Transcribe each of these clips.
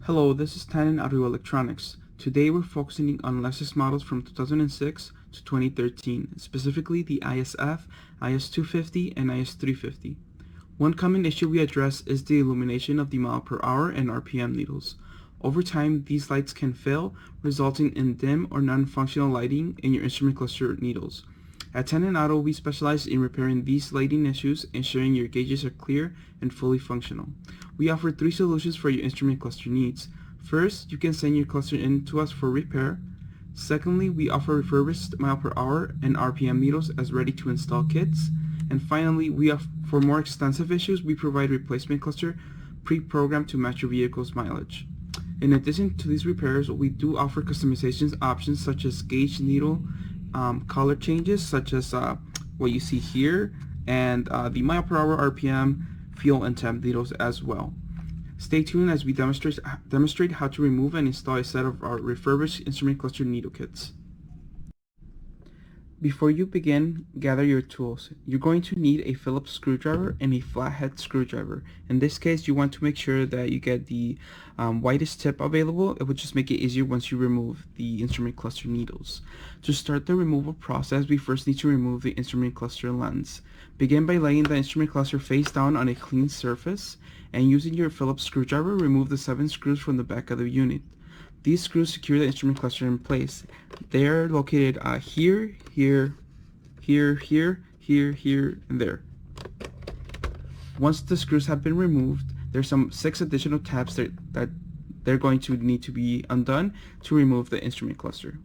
Hello, this is Tan in Audio Electronics. Today we're focusing on Lexus models from 2006 to 2013, specifically the ISF, IS250, and IS350. One common issue we address is the illumination of the mile per hour and RPM needles. Over time, these lights can fail, resulting in dim or non-functional lighting in your instrument cluster needles. At Tan Auto, we specialize in repairing these lighting issues, ensuring your gauges are clear and fully functional. We offer 3 solutions for your instrument cluster needs. First, you can send your cluster in to us for repair. Secondly, we offer refurbished mile per hour and RPM needles as ready-to-install kits. And finally, for more extensive issues, we provide replacement cluster pre-programmed to match your vehicle's mileage. In addition to these repairs, we do offer customizations options such as gauge needle color changes, such as what you see here, and the mile per hour, RPM, fuel, and temp needles as well. Stay tuned as we demonstrate how to remove and install a set of our refurbished instrument cluster needle kits. Before you begin, gather your tools. You're going to need a Phillips screwdriver and a flathead screwdriver. In this case, you want to make sure that you get the widest tip available. It would just make it easier once you remove the instrument cluster needles. To start the removal process, we first need to remove the instrument cluster lens. Begin by laying the instrument cluster face down on a clean surface, and using your Phillips screwdriver, remove the 7 screws from the back of the unit. These screws secure the instrument cluster in place. They are located here, here, here, here, here, here, and there. Once the screws have been removed, there's some 6 additional tabs that they're going to need to be undone to remove the instrument cluster.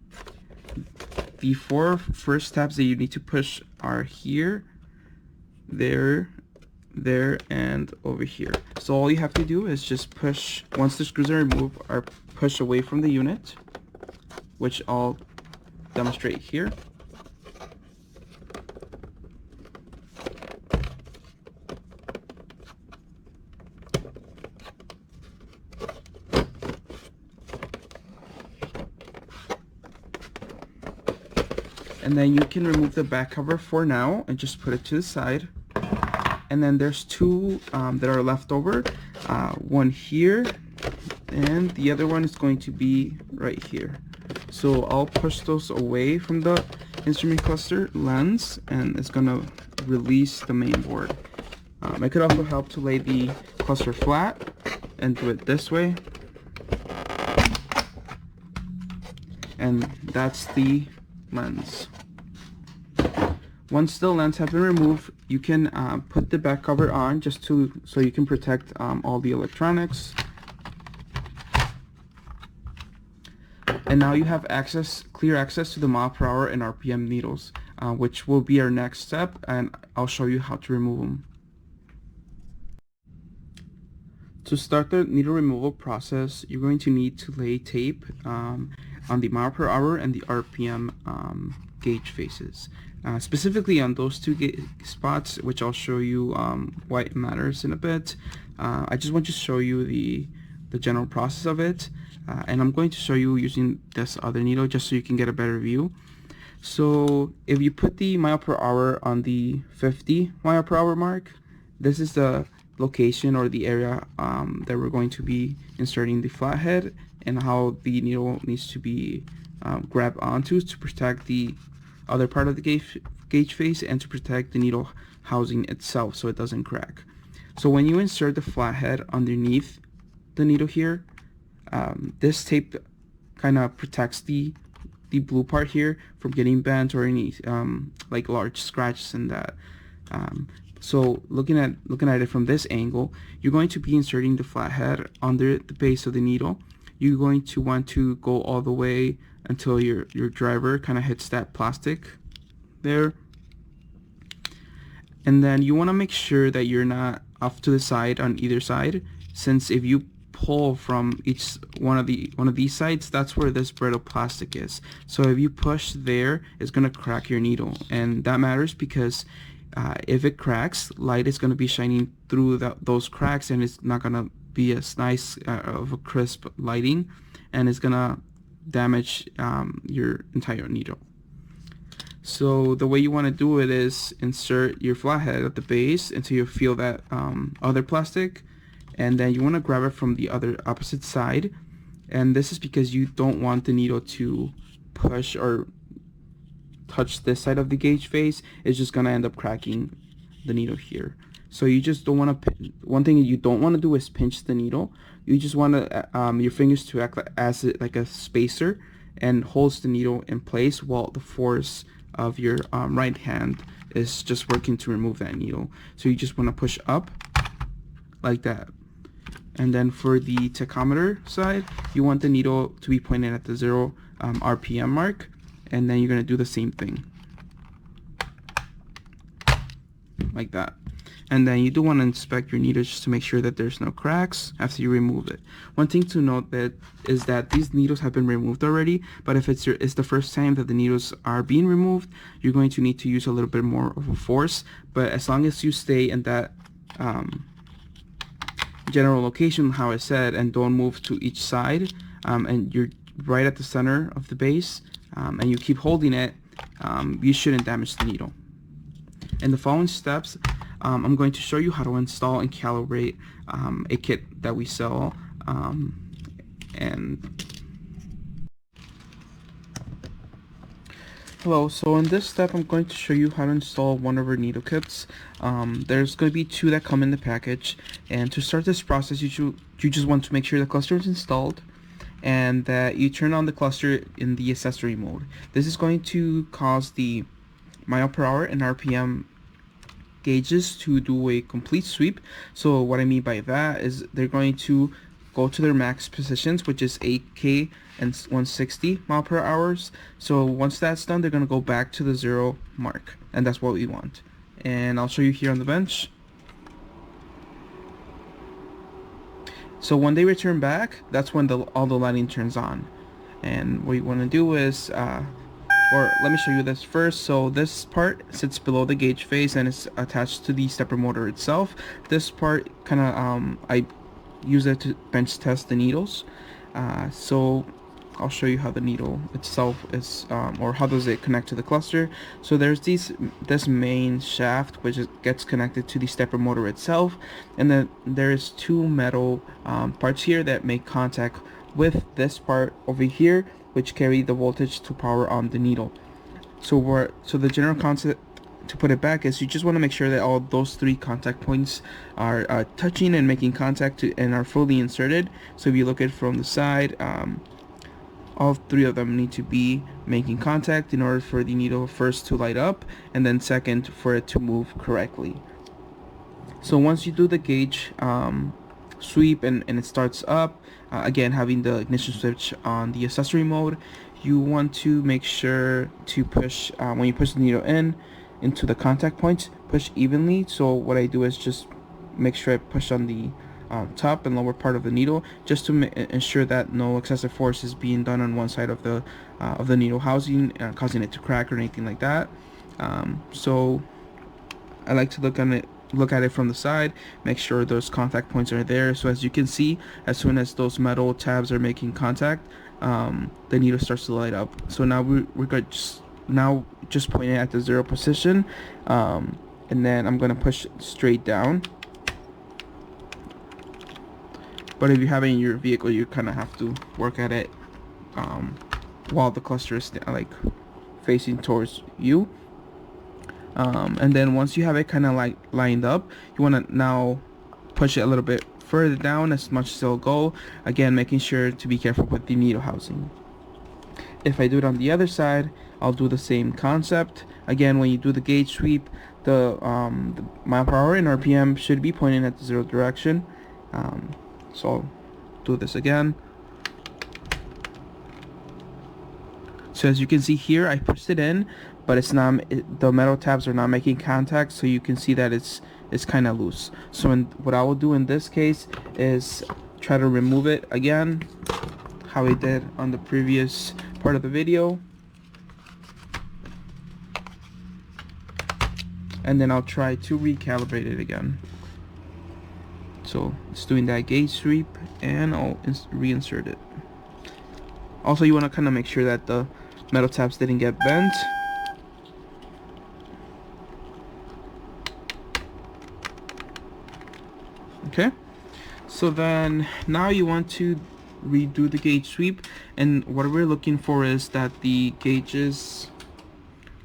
The 4 first tabs that you need to push are here, there, and over here. So all you have to do is just push, once the screws are removed, are pushed away from the unit, which I'll demonstrate here. And then you can remove the back cover for now and just put it to the side. And then there's 2 that are left over, one here, and the other one is going to be right here. So I'll push those away from the instrument cluster lens, and it's going to release the main board. It could also help to lay the cluster flat and do it this way. And that's the lens. Once the lens has been removed, you can put the back cover on just so you can protect all the electronics. And now you have clear access to the mile per hour and RPM needles, which will be our next step, and I'll show you how to remove them. To start the needle removal process, you're going to need to lay tape on the mile per hour and the RPM gauge faces. Specifically on those 2 spots, which I'll show you why it matters in a bit. I just want to show you the general process of it, and I'm going to show you using this other needle just so you can get a better view. So if you put the mile per hour on the 50 mile per hour mark, this is the location or the area that we're going to be inserting the flathead, and how the needle needs to be grabbed onto to protect the other part of the gauge face and to protect the needle housing itself so it doesn't crack. So when you insert the flathead underneath the needle here, this tape kind of protects the blue part here from getting bent or any like large scratches in that. So looking at it from this angle, you're going to be inserting the flathead under the base of the needle. You're going to want to go all the way until your driver kind of hits that plastic there. And then you want to make sure that you're not off to the side on either side, since if you pull from each one of these sides, that's where this brittle plastic is. So if you push there, it's going to crack your needle, and that matters because if it cracks, light is going to be shining through those cracks, and it's not going to be as nice of a crisp lighting, and it's going to damage your entire needle. So the way you want to do it is insert your flathead at the base until you feel that other plastic, and then you want to grab it from the other opposite side, and this is because you don't want the needle to push or touch this side of the gauge face. It's just gonna end up cracking the needle here. So you just don't want to, one thing you don't want to do is pinch the needle. You just want to your fingers to act like a spacer and holds the needle in place while the force of your right hand is just working to remove that needle. So you just want to push up like that. And then for the tachometer side, you want the needle to be pointed at the 0 RPM mark, and then you're going to do the same thing like that. And then you do want to inspect your needle just to make sure that there's no cracks after you remove it. One thing to note is that these needles have been removed already, but if it's the first time that the needles are being removed, you're going to need to use a little bit more of a force. But as long as you stay in that general location, how I said, and don't move to each side, and you're right at the center of the base, and you keep holding it, you shouldn't damage the needle. In the following steps, I'm going to show you how to install and calibrate a kit that we sell, Hello, so in this step I'm going to show you how to install one of our needle kits. There's going to be 2 that come in the package, and to start this process you just want to make sure the cluster is installed and that you turn on the cluster in the accessory mode. This is going to cause the mile per hour and RPM gauges to do a complete sweep. So what I mean by that is they're going to go to their max positions, which is 8K and 160 mile per hours. So once that's done, they're going to go back to the 0 mark, and that's what we want. And I'll show you here on the bench. So when they return back, that's when all the lighting turns on. And what you want to do is or let me show you this first. So this part sits below the gauge face and it's attached to the stepper motor itself. This part kind of I use it to bench test the needles. So I'll show you how the needle itself is, or how does it connect to the cluster. So there's this main shaft which gets connected to the stepper motor itself, and then there's 2 metal parts here that make contact with this part over here, which carry the voltage to power on the needle. So the general concept, to put it back, is you just want to make sure that all those 3 contact points are touching and making contact and are fully inserted. So if you look at it from the side, all 3 of them need to be making contact in order for the needle first to light up, and then second for it to move correctly. So once you do the gauge sweep and it starts up, again having the ignition switch on the accessory mode, you want to make sure to push, when you push the needle into the contact points, push evenly. So what I do is just make sure I push on the top and lower part of the needle, just to ensure that no excessive force is being done on one side of the needle housing, causing it to crack or anything like that. So I like to look at it from the side, make sure those contact points are there. So as you can see, as soon as those metal tabs are making contact, the needle starts to light up. So now we're good, just pointing at the 0 position, and then I'm going to push straight down. But if you have it in your vehicle, you kind of have to work at it while the cluster is facing towards you. And then once you have it kind of lined up, you want to now push it a little bit further down as much as it'll go, again making sure to be careful with the needle housing. If I do it on the other side, I'll do the same concept. Again, when you do the gauge sweep, the mile per hour and RPM should be pointing at the 0 direction. So I'll do this again. So as you can see here, I pushed it in, but it's not, the metal tabs are not making contact, so you can see that it's kind of loose. So what I will do in this case is try to remove it again, how I did on the previous part of the video, and then I'll try to recalibrate it again. So it's doing that gauge sweep, and I'll reinsert it. Also, you want to kind of make sure that the metal tabs didn't get bent. Okay, So then now you want to redo the gauge sweep, and what we're looking for is that the gauges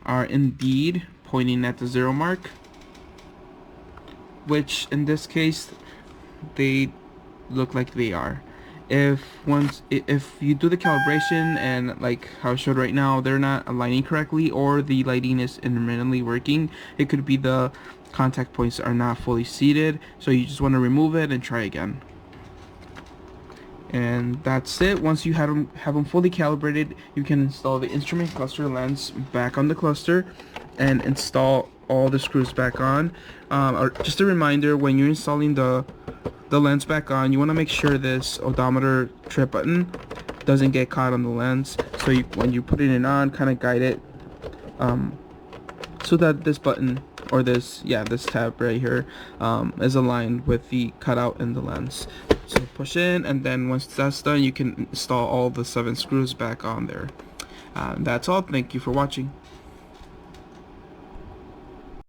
are indeed pointing at the 0 mark, which in this case they look like they are. If you do the calibration and like how I showed right now, they're not aligning correctly, or the lighting is intermittently working, it could be the contact points are not fully seated, so you just want to remove it and try again. And that's it. Once you have them fully calibrated, you can install the instrument cluster lens back on the cluster and install all the screws back on. Just a reminder, when you're installing the lens back on, you want to make sure this odometer trip button doesn't get caught on the lens. So when you put it on, kind of guide it so that this button, or this tab right here, is aligned with the cutout in the lens. So push in, and then once that's done, you can install all the 7 screws back on there. That's all. Thank you for watching.